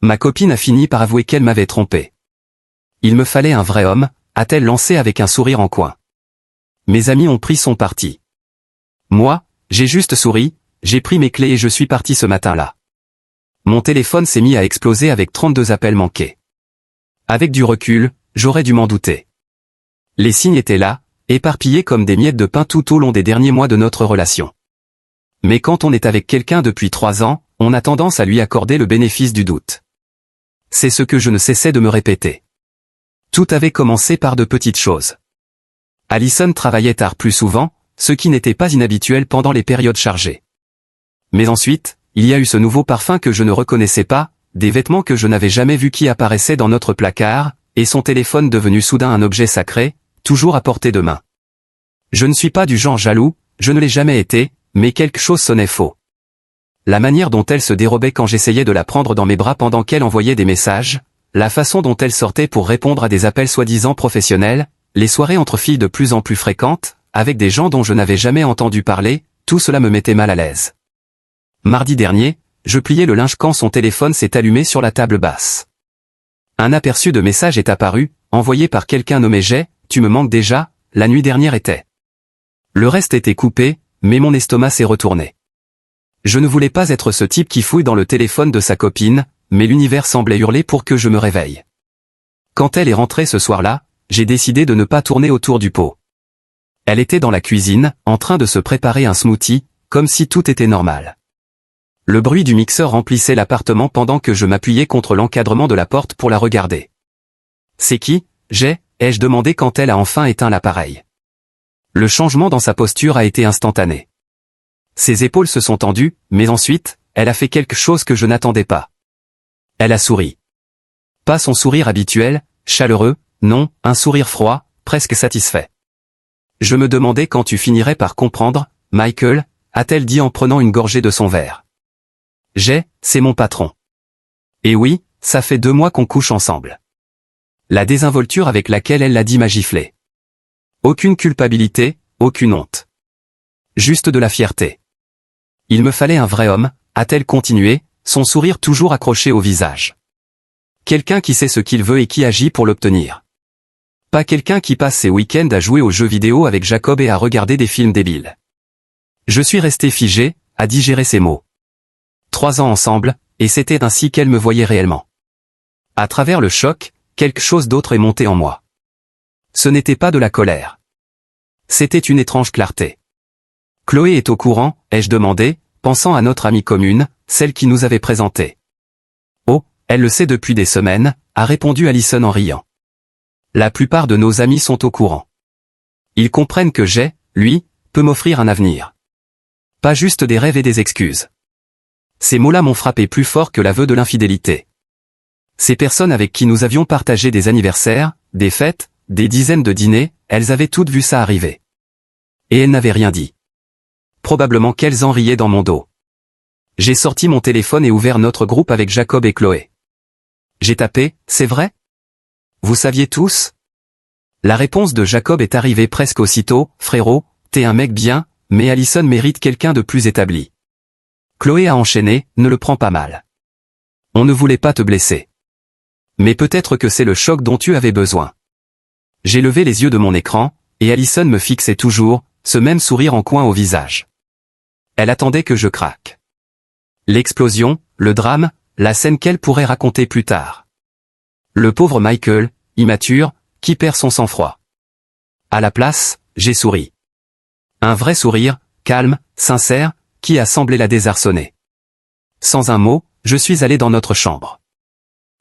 Ma copine a fini par avouer qu'elle m'avait trompé. Il me fallait un vrai homme, a-t-elle lancé avec un sourire en coin. Mes amis ont pris son parti. Moi, j'ai juste souri, j'ai pris mes clés et je suis parti ce matin-là. Mon téléphone s'est mis à exploser avec 32 appels manqués. Avec du recul, j'aurais dû m'en douter. Les signes étaient là, éparpillés comme des miettes de pain tout au long des derniers mois de notre relation. Mais quand on est avec quelqu'un depuis 3 ans, on a tendance à lui accorder le bénéfice du doute. C'est ce que je ne cessais de me répéter. Tout avait commencé par de petites choses. Allison travaillait tard plus souvent, ce qui n'était pas inhabituel pendant les périodes chargées. Mais ensuite, il y a eu ce nouveau parfum que je ne reconnaissais pas, des vêtements que je n'avais jamais vus qui apparaissaient dans notre placard, et son téléphone devenu soudain un objet sacré, toujours à portée de main. Je ne suis pas du genre jaloux, je ne l'ai jamais été, mais quelque chose sonnait faux. La manière dont elle se dérobait quand j'essayais de la prendre dans mes bras pendant qu'elle envoyait des messages, la façon dont elle sortait pour répondre à des appels soi-disant professionnels, les soirées entre filles de plus en plus fréquentes, avec des gens dont je n'avais jamais entendu parler, tout cela me mettait mal à l'aise. Mardi dernier, je pliais le linge quand son téléphone s'est allumé sur la table basse. Un aperçu de message est apparu, envoyé par quelqu'un nommé Jay, tu me manques déjà, la nuit dernière était. Le reste était coupé, mais mon estomac s'est retourné. Je ne voulais pas être ce type qui fouille dans le téléphone de sa copine, mais l'univers semblait hurler pour que je me réveille. Quand elle est rentrée ce soir-là, j'ai décidé de ne pas tourner autour du pot. Elle était dans la cuisine, en train de se préparer un smoothie, comme si tout était normal. Le bruit du mixeur remplissait l'appartement pendant que je m'appuyais contre l'encadrement de la porte pour la regarder. « C'est qui, ai-je demandé quand elle a enfin éteint l'appareil. Le changement dans sa posture a été instantané. Ses épaules se sont tendues, mais ensuite, elle a fait quelque chose que je n'attendais pas. Elle a souri. Pas son sourire habituel, chaleureux, non, un sourire froid, presque satisfait. Je me demandais quand tu finirais par comprendre, Michael, a-t-elle dit en prenant une gorgée de son verre. C'est mon patron. Et oui, ça fait 2 mois qu'on couche ensemble. La désinvolture avec laquelle elle l'a dit m'a giflé. Aucune culpabilité, aucune honte. Juste de la fierté. Il me fallait un vrai homme, a-t-elle continué, son sourire toujours accroché au visage. Quelqu'un qui sait ce qu'il veut et qui agit pour l'obtenir. Pas quelqu'un qui passe ses week-ends à jouer aux jeux vidéo avec Jacob et à regarder des films débiles. Je suis resté figé, à digérer ces mots. 3 ans ensemble, et c'était ainsi qu'elle me voyait réellement. À travers le choc, quelque chose d'autre est monté en moi. Ce n'était pas de la colère. C'était une étrange clarté. Chloé est au courant, ai-je demandé, pensant à notre amie commune, celle qui nous avait présenté. Oh, elle le sait depuis des semaines, a répondu Allison en riant. La plupart de nos amis sont au courant. Ils comprennent que lui, peut m'offrir un avenir. Pas juste des rêves et des excuses. Ces mots-là m'ont frappé plus fort que l'aveu de l'infidélité. Ces personnes avec qui nous avions partagé des anniversaires, des fêtes, des dizaines de dîners, elles avaient toutes vu ça arriver. Et elles n'avaient rien dit. Probablement qu'elles en riaient dans mon dos. J'ai sorti mon téléphone et ouvert notre groupe avec Jacob et Chloé. J'ai tapé, c'est vrai? Vous saviez tous? La réponse de Jacob est arrivée presque aussitôt, frérot, t'es un mec bien, mais Allison mérite quelqu'un de plus établi. Chloé a enchaîné, ne le prends pas mal. On ne voulait pas te blesser. Mais peut-être que c'est le choc dont tu avais besoin. J'ai levé les yeux de mon écran, et Allison me fixait toujours, ce même sourire en coin au visage. Elle attendait que je craque. L'explosion, le drame, la scène qu'elle pourrait raconter plus tard. Le pauvre Michael, immature, qui perd son sang-froid. À la place, j'ai souri. Un vrai sourire, calme, sincère, qui a semblé la désarçonner. Sans un mot, je suis allé dans notre chambre.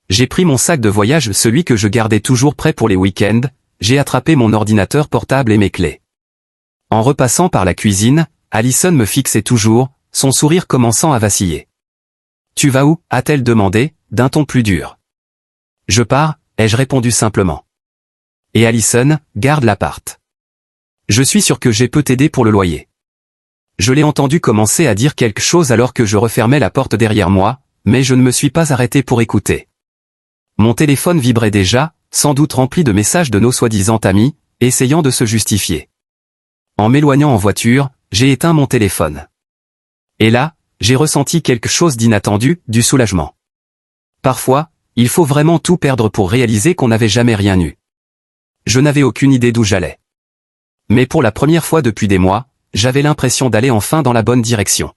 J'ai pris mon sac de voyage, celui que je gardais toujours prêt pour les week-ends, j'ai attrapé mon ordinateur portable et mes clés. En repassant par la cuisine, Allison me fixait toujours, son sourire commençant à vaciller. « Tu vas où » a-t-elle demandé, d'un ton plus dur. « Je pars » ai-je répondu simplement. « Et Allison, garde l'appart. Je suis sûr que j'ai peut t'aider pour le loyer. » Je l'ai entendu commencer à dire quelque chose alors que je refermais la porte derrière moi, mais je ne me suis pas arrêté pour écouter. Mon téléphone vibrait déjà, sans doute rempli de messages de nos soi-disant amis, essayant de se justifier. En m'éloignant en voiture, j'ai éteint mon téléphone. Et là, j'ai ressenti quelque chose d'inattendu, du soulagement. Parfois, il faut vraiment tout perdre pour réaliser qu'on n'avait jamais rien eu. Je n'avais aucune idée d'où j'allais. Mais pour la première fois depuis des mois, j'avais l'impression d'aller enfin dans la bonne direction.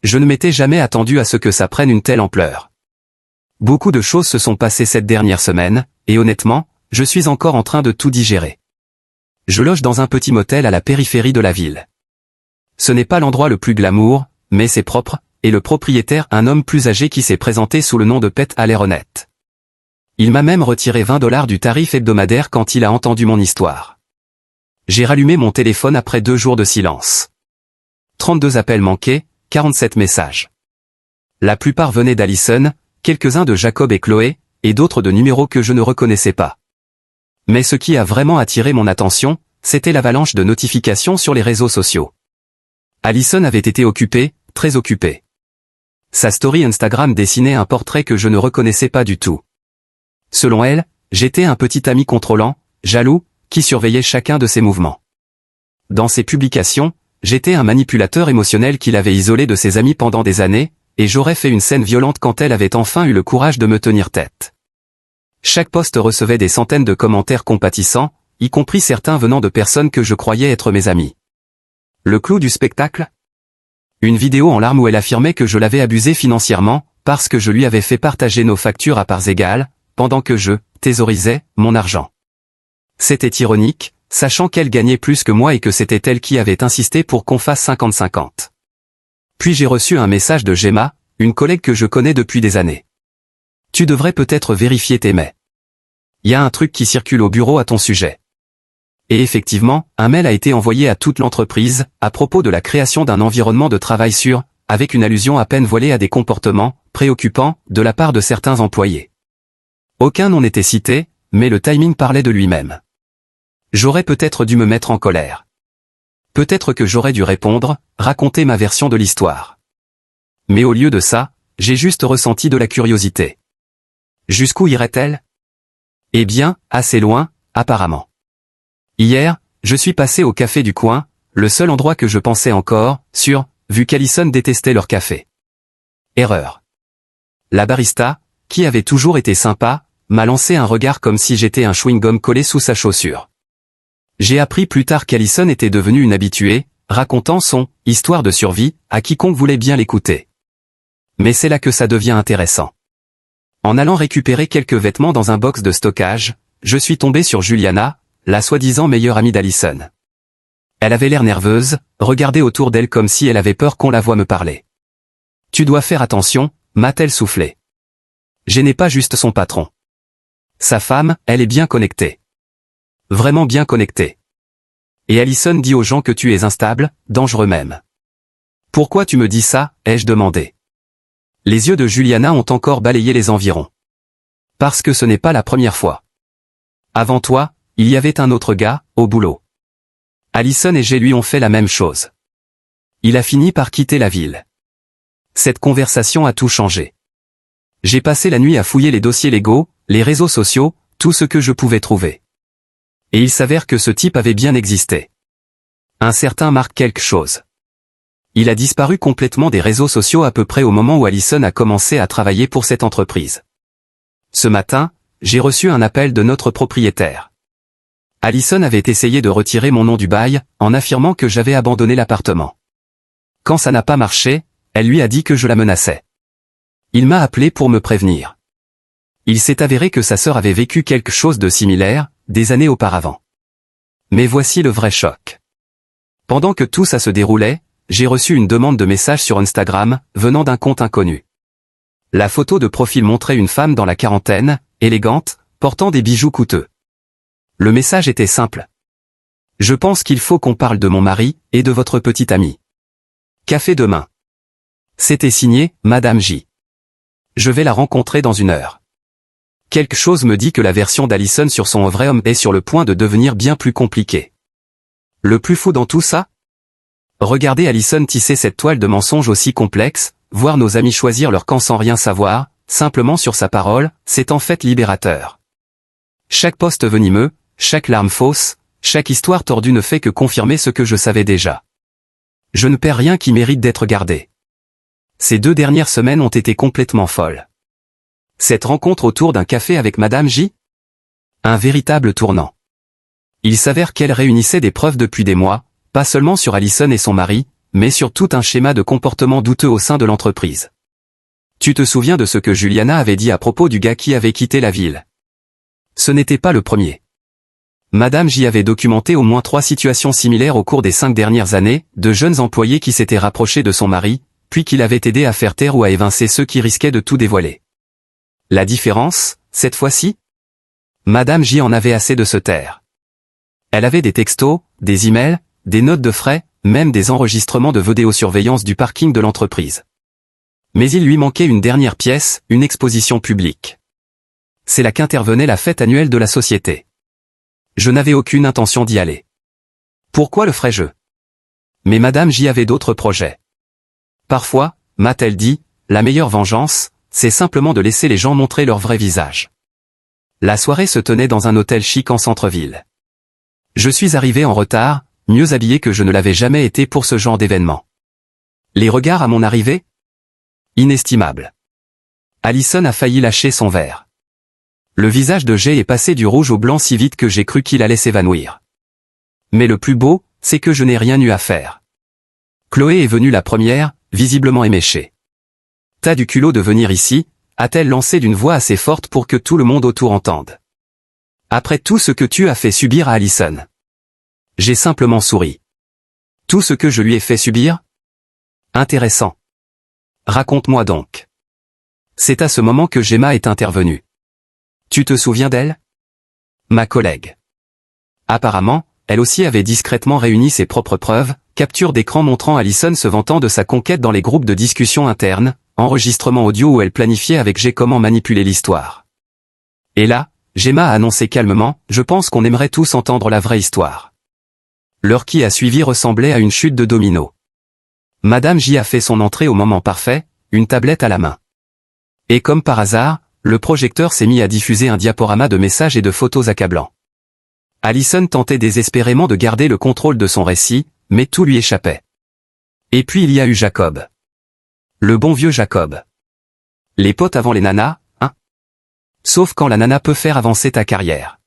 Je ne m'étais jamais attendu à ce que ça prenne une telle ampleur. Beaucoup de choses se sont passées cette dernière semaine, et honnêtement, je suis encore en train de tout digérer. Je loge dans un petit motel à la périphérie de la ville. Ce n'est pas l'endroit le plus glamour, mais c'est propre, et le propriétaire, un homme plus âgé qui s'est présenté sous le nom de Pete, a l'air honnête. Il m'a même retiré 20 $ du tarif hebdomadaire quand il a entendu mon histoire. J'ai rallumé mon téléphone après 2 jours de silence. 32 appels manqués, 47 messages. La plupart venaient d'Alison, quelques-uns de Jacob et Chloé, et d'autres de numéros que je ne reconnaissais pas. Mais ce qui a vraiment attiré mon attention, c'était l'avalanche de notifications sur les réseaux sociaux. Alison avait été occupée, très occupée. Sa story Instagram dessinait un portrait que je ne reconnaissais pas du tout. Selon elle, j'étais un petit ami contrôlant, jaloux, qui surveillait chacun de ses mouvements. Dans ses publications, j'étais un manipulateur émotionnel qui l'avait isolé de ses amis pendant des années, et j'aurais fait une scène violente quand elle avait enfin eu le courage de me tenir tête. Chaque post recevait des centaines de commentaires compatissants, y compris certains venant de personnes que je croyais être mes amis. Le clou du spectacle ? Une vidéo en larmes où elle affirmait que je l'avais abusée financièrement, parce que je lui avais fait partager nos factures à parts égales, pendant que je thésaurisais mon argent. C'était ironique, sachant qu'elle gagnait plus que moi et que c'était elle qui avait insisté pour qu'on fasse 50-50. Puis j'ai reçu un message de Gemma, une collègue que je connais depuis des années. Tu devrais peut-être vérifier tes mails. Y a un truc qui circule au bureau à ton sujet. Et effectivement, un mail a été envoyé à toute l'entreprise, à propos de la création d'un environnement de travail sûr, avec une allusion à peine voilée à des comportements préoccupants de la part de certains employés. Aucun nom n'était cité, mais le timing parlait de lui-même. J'aurais peut-être dû me mettre en colère. Peut-être que j'aurais dû répondre, raconter ma version de l'histoire. Mais au lieu de ça, j'ai juste ressenti de la curiosité. Jusqu'où irait-elle ? Eh bien, assez loin, apparemment. Hier, je suis passé au café du coin, le seul endroit que je pensais encore, sûr, vu qu'Alison détestait leur café. Erreur. La barista, qui avait toujours été sympa, m'a lancé un regard comme si j'étais un chewing-gum collé sous sa chaussure. J'ai appris plus tard qu'Alison était devenue une habituée, racontant son « histoire de survie » à quiconque voulait bien l'écouter. Mais c'est là que ça devient intéressant. En allant récupérer quelques vêtements dans un box de stockage, je suis tombé sur Juliana, la soi-disant meilleure amie d'Alison. Elle avait l'air nerveuse, regardait autour d'elle comme si elle avait peur qu'on la voie me parler. « Tu dois faire attention », m'a-t-elle soufflé. Je n'ai pas juste son patron. Sa femme, elle est bien connectée. Vraiment bien connectée. Et Alison dit aux gens que tu es instable, dangereux même. « Pourquoi tu me dis ça ?» ai-je demandé. Les yeux de Juliana ont encore balayé les environs. « Parce que ce n'est pas la première fois. Avant toi, il y avait un autre gars, au boulot. Alison et Jay lui ont fait la même chose. Il a fini par quitter la ville. Cette conversation a tout changé. J'ai passé la nuit à fouiller les dossiers légaux, les réseaux sociaux, tout ce que je pouvais trouver. Et il s'avère que ce type avait bien existé. Un certain Marc quelque chose. Il a disparu complètement des réseaux sociaux à peu près au moment où Alison a commencé à travailler pour cette entreprise. Ce matin, j'ai reçu un appel de notre propriétaire. Alison avait essayé de retirer mon nom du bail, en affirmant que j'avais abandonné l'appartement. Quand ça n'a pas marché, elle lui a dit que je la menaçais. Il m'a appelé pour me prévenir. Il s'est avéré que sa sœur avait vécu quelque chose de similaire, des années auparavant. Mais voici le vrai choc. Pendant que tout ça se déroulait, j'ai reçu une demande de message sur Instagram, venant d'un compte inconnu. La photo de profil montrait une femme dans la quarantaine, élégante, portant des bijoux coûteux. Le message était simple. Je pense qu'il faut qu'on parle de mon mari, et de votre petite amie. Café demain. C'était signé, Madame J. Je vais la rencontrer dans 1 heure. Quelque chose me dit que la version d'Alison sur son vrai homme est sur le point de devenir bien plus compliquée. Le plus fou dans tout ça ? Regarder Alison tisser cette toile de mensonges aussi complexe, voir nos amis choisir leur camp sans rien savoir, simplement sur sa parole, c'est en fait libérateur. Chaque poste venimeux, chaque larme fausse, chaque histoire tordue ne fait que confirmer ce que je savais déjà. Je ne perds rien qui mérite d'être gardé. Ces 2 dernières semaines ont été complètement folles. Cette rencontre autour d'un café avec Madame J? Un véritable tournant. Il s'avère qu'elle réunissait des preuves depuis des mois, pas seulement sur Allison et son mari, mais sur tout un schéma de comportement douteux au sein de l'entreprise. Tu te souviens de ce que Juliana avait dit à propos du gars qui avait quitté la ville? Ce n'était pas le premier. Madame J avait documenté au moins 3 situations similaires au cours des 5 dernières années, de jeunes employés qui s'étaient rapprochés de son mari, puis qu'il avait aidé à faire taire ou à évincer ceux qui risquaient de tout dévoiler. La différence, cette fois-ci? Madame J en avait assez de se taire. Elle avait des textos, des emails, des notes de frais, même des enregistrements de vidéosurveillance du parking de l'entreprise. Mais il lui manquait une dernière pièce, une exposition publique. C'est là qu'intervenait la fête annuelle de la société. Je n'avais aucune intention d'y aller. Pourquoi le ferais-je? Mais Madame J avait d'autres projets. Parfois, m'a-t-elle dit, la meilleure vengeance, c'est simplement de laisser les gens montrer leur vrai visage. La soirée se tenait dans un hôtel chic en centre-ville. Je suis arrivé en retard, mieux habillé que je ne l'avais jamais été pour ce genre d'événement. Les regards à mon arrivée? Inestimables. Allison a failli lâcher son verre. Le visage de Jay est passé du rouge au blanc si vite que j'ai cru qu'il allait s'évanouir. Mais le plus beau, c'est que je n'ai rien eu à faire. Chloé est venue la première, visiblement éméchée. T'as du culot de venir ici, a-t-elle lancé d'une voix assez forte pour que tout le monde autour entende. Après tout ce que tu as fait subir à Allison. J'ai simplement souri. Tout ce que je lui ai fait subir? Intéressant. Raconte-moi donc. C'est à ce moment que Gemma est intervenue. Tu te souviens d'elle? Ma collègue. Apparemment, elle aussi avait discrètement réuni ses propres preuves, capture d'écran montrant Allison se vantant de sa conquête dans les groupes de discussion internes, enregistrement audio où elle planifiait avec G comment manipuler l'histoire. Et là, Gemma a annoncé calmement, je pense qu'on aimerait tous entendre la vraie histoire. L'heure qui a suivi ressemblait à une chute de domino. Madame J a fait son entrée au moment parfait, une tablette à la main. Et comme par hasard, le projecteur s'est mis à diffuser un diaporama de messages et de photos accablants. Allison tentait désespérément de garder le contrôle de son récit, mais tout lui échappait. Et puis il y a eu Jacob. Le bon vieux Jacob. Les potes avant les nanas, hein? Sauf quand la nana peut faire avancer ta carrière.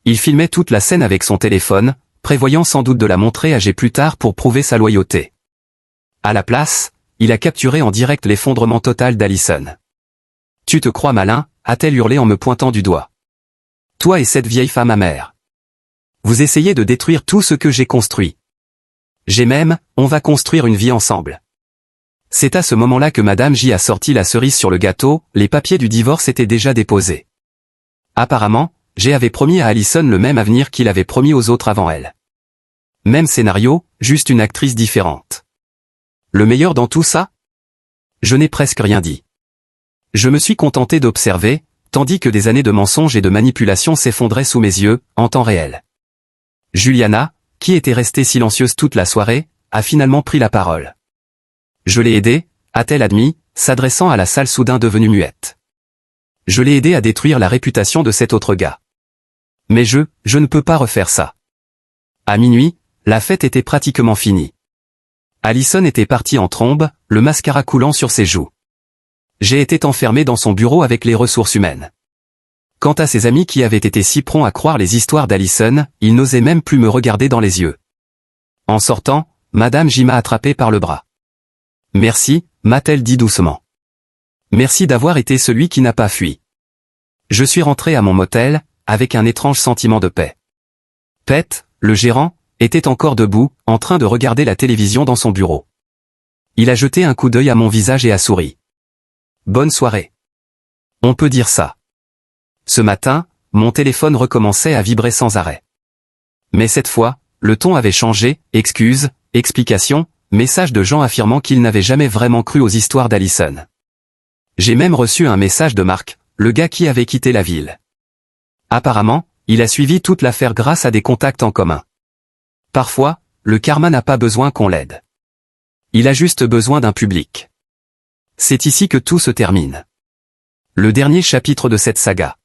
Il filmait toute la scène avec son téléphone, prévoyant sans doute de la montrer à G plus tard pour prouver sa loyauté. À la place, il a capturé en direct l'effondrement total d'Allison. Tu te crois malin, a-t-elle hurlé en me pointant du doigt. Toi et cette vieille femme amère. Vous essayez de détruire tout ce que j'ai construit. J'ai même, on va construire une vie ensemble. C'est à ce moment-là que Madame J a sorti la cerise sur le gâteau, les papiers du divorce étaient déjà déposés. Apparemment, G avait promis à Allison le même avenir qu'il avait promis aux autres avant elle. Même scénario, juste une actrice différente. Le meilleur dans tout ça? Je n'ai presque rien dit. Je me suis contenté d'observer, tandis que des années de mensonges et de manipulation s'effondraient sous mes yeux, en temps réel. Juliana, qui était restée silencieuse toute la soirée, a finalement pris la parole. Je l'ai aidée, a-t-elle admis, s'adressant à la salle soudain devenue muette. Je l'ai aidée à détruire la réputation de cet autre gars. Mais je ne peux pas refaire ça. À minuit, la fête était pratiquement finie. Allison était partie en trombe, le mascara coulant sur ses joues. J'ai été enfermé dans son bureau avec les ressources humaines. Quant à ses amis qui avaient été si prompts à croire les histoires d'Allison, ils n'osaient même plus me regarder dans les yeux. En sortant, Madame J m'a attrapé par le bras. Merci, m'a-t-elle dit doucement. Merci d'avoir été celui qui n'a pas fui. Je suis rentré à mon motel, avec un étrange sentiment de paix. Pete, le gérant, était encore debout, en train de regarder la télévision dans son bureau. Il a jeté un coup d'œil à mon visage et a souri. Bonne soirée. On peut dire ça. Ce matin, mon téléphone recommençait à vibrer sans arrêt. Mais cette fois, le ton avait changé, excuses, explications, messages de gens affirmant qu'ils n'avaient jamais vraiment cru aux histoires d'Allison. J'ai même reçu un message de Marc, le gars qui avait quitté la ville. Apparemment, il a suivi toute l'affaire grâce à des contacts en commun. Parfois, le karma n'a pas besoin qu'on l'aide. Il a juste besoin d'un public. C'est ici que tout se termine. Le dernier chapitre de cette saga.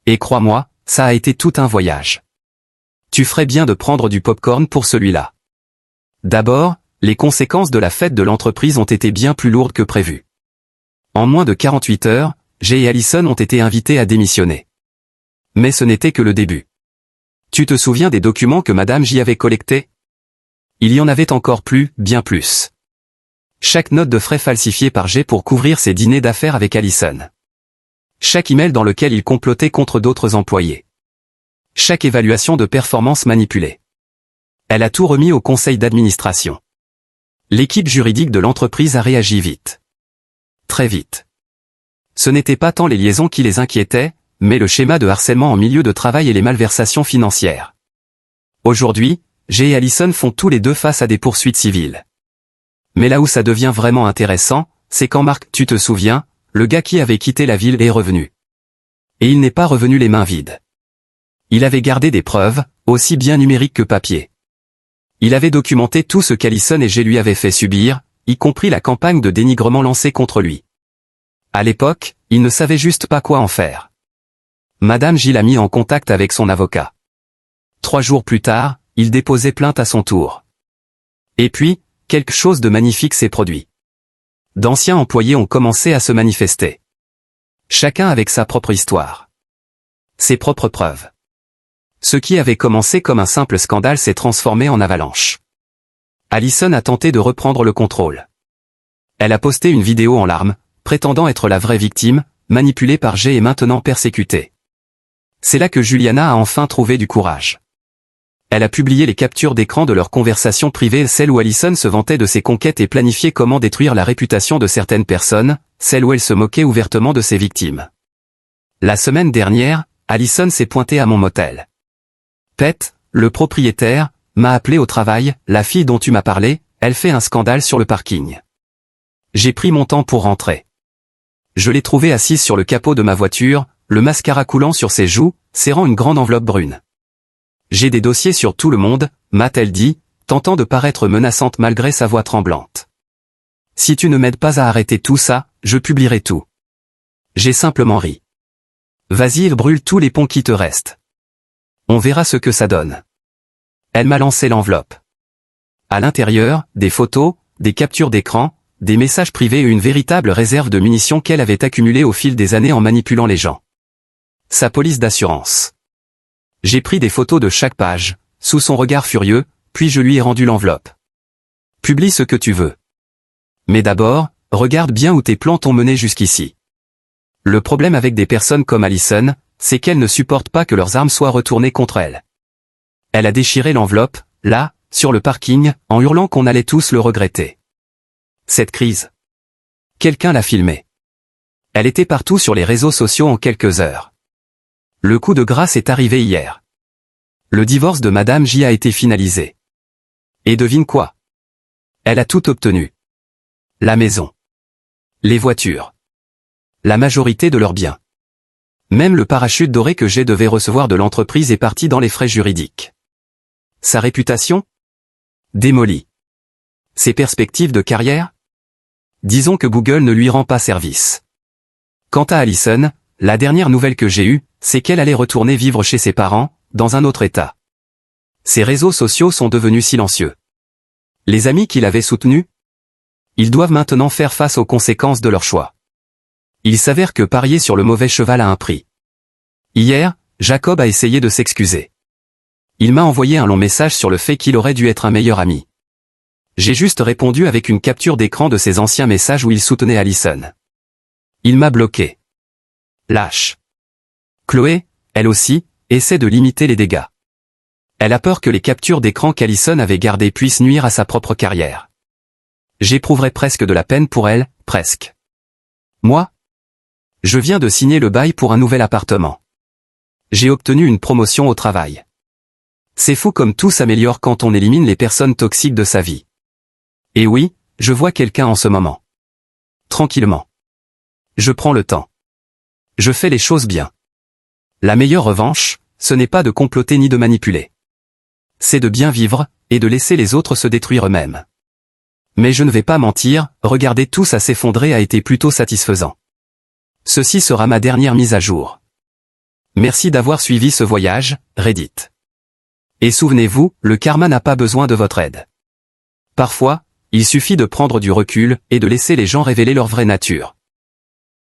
Et crois-moi, ça a été tout un voyage. Tu ferais bien de prendre du popcorn pour celui-là. D'abord, les conséquences de la fête de l'entreprise ont été bien plus lourdes que prévu. En moins de 48 heures, Jay et Allison ont été invités à démissionner. Mais ce n'était que le début. Tu te souviens des documents que Madame J avait collectés? Il y en avait encore plus, bien plus. Chaque note de frais falsifiée par Jay pour couvrir ses dîners d'affaires avec Allison. Chaque email dans lequel il complotait contre d'autres employés. Chaque évaluation de performance manipulée. Elle a tout remis au conseil d'administration. L'équipe juridique de l'entreprise a réagi vite. Très vite. Ce n'était pas tant les liaisons qui les inquiétaient, mais le schéma de harcèlement en milieu de travail et les malversations financières. Aujourd'hui, Jay et Allison font tous les deux face à des poursuites civiles. Mais là où ça devient vraiment intéressant, c'est quand Mark, tu te souviens, le gars qui avait quitté la ville est revenu. Et il n'est pas revenu les mains vides. Il avait gardé des preuves, aussi bien numériques que papier. Il avait documenté tout ce qu'Allison et Jay lui avaient fait subir, y compris la campagne de dénigrement lancée contre lui. À l'époque, il ne savait juste pas quoi en faire. Madame J l'a mis en contact avec son avocat. 3 jours plus tard, il déposait plainte à son tour. Et puis, quelque chose de magnifique s'est produit. D'anciens employés ont commencé à se manifester. Chacun avec sa propre histoire. Ses propres preuves. Ce qui avait commencé comme un simple scandale s'est transformé en avalanche. Allison a tenté de reprendre le contrôle. Elle a posté une vidéo en larmes, prétendant être la vraie victime, manipulée par Jay et maintenant persécutée. C'est là que Juliana a enfin trouvé du courage. Elle a publié les captures d'écran de leur conversation privée, celle où Allison se vantait de ses conquêtes et planifiait comment détruire la réputation de certaines personnes, celle où elle se moquait ouvertement de ses victimes. La semaine dernière, Allison s'est pointée à mon motel. Pete, le propriétaire, m'a appelé au travail, la fille dont tu m'as parlé, elle fait un scandale sur le parking. J'ai pris mon temps pour rentrer. Je l'ai trouvée assise sur le capot de ma voiture, le mascara coulant sur ses joues, serrant une grande enveloppe brune. J'ai des dossiers sur tout le monde, m'a-t-elle dit, tentant de paraître menaçante malgré sa voix tremblante. Si tu ne m'aides pas à arrêter tout ça, je publierai tout. J'ai simplement ri. Vas-y, brûle tous les ponts qui te restent. On verra ce que ça donne. Elle m'a lancé l'enveloppe. À l'intérieur, des photos, des captures d'écran, des messages privés et une véritable réserve de munitions qu'elle avait accumulée au fil des années en manipulant les gens. Sa police d'assurance. J'ai pris des photos de chaque page, sous son regard furieux, puis je lui ai rendu l'enveloppe. Publie ce que tu veux. Mais d'abord, regarde bien où tes plans t'ont mené jusqu'ici. Le problème avec des personnes comme Allison, c'est qu'elles ne supportent pas que leurs armes soient retournées contre elles. Elle a déchiré l'enveloppe, là, sur le parking, en hurlant qu'on allait tous le regretter. Cette crise. Quelqu'un l'a filmée. Elle était partout sur les réseaux sociaux en quelques heures. Le coup de grâce est arrivé hier. Le divorce de Madame J a été finalisé. Et devine quoi? Elle a tout obtenu. La maison. Les voitures. La majorité de leurs biens. Même le parachute doré que Jay devait recevoir de l'entreprise est parti dans les frais juridiques. Sa réputation? Démolie. Ses perspectives de carrière? Disons que Google ne lui rend pas service. Quant à Allison, la dernière nouvelle que j'ai eue, c'est qu'elle allait retourner vivre chez ses parents, dans un autre état. Ses réseaux sociaux sont devenus silencieux. Les amis qui l'avaient soutenu? Ils doivent maintenant faire face aux conséquences de leur choix. Il s'avère que parier sur le mauvais cheval a un prix. Hier, Jacob a essayé de s'excuser. Il m'a envoyé un long message sur le fait qu'il aurait dû être un meilleur ami. J'ai juste répondu avec une capture d'écran de ses anciens messages où il soutenait Allison. Il m'a bloqué. Lâche. Chloé, elle aussi, essaie de limiter les dégâts. Elle a peur que les captures d'écran qu'Allison avait gardées puissent nuire à sa propre carrière. J'éprouverais presque de la peine pour elle, presque. Moi? Je viens de signer le bail pour un nouvel appartement. J'ai obtenu une promotion au travail. C'est fou comme tout s'améliore quand on élimine les personnes toxiques de sa vie. Et oui, je vois quelqu'un en ce moment. Tranquillement. Je prends le temps. Je fais les choses bien. La meilleure revanche, ce n'est pas de comploter ni de manipuler. C'est de bien vivre, et de laisser les autres se détruire eux-mêmes. Mais je ne vais pas mentir, regarder tout ça s'effondrer a été plutôt satisfaisant. Ceci sera ma dernière mise à jour. Merci d'avoir suivi ce voyage, Reddit. Et souvenez-vous, le karma n'a pas besoin de votre aide. Parfois, il suffit de prendre du recul et de laisser les gens révéler leur vraie nature.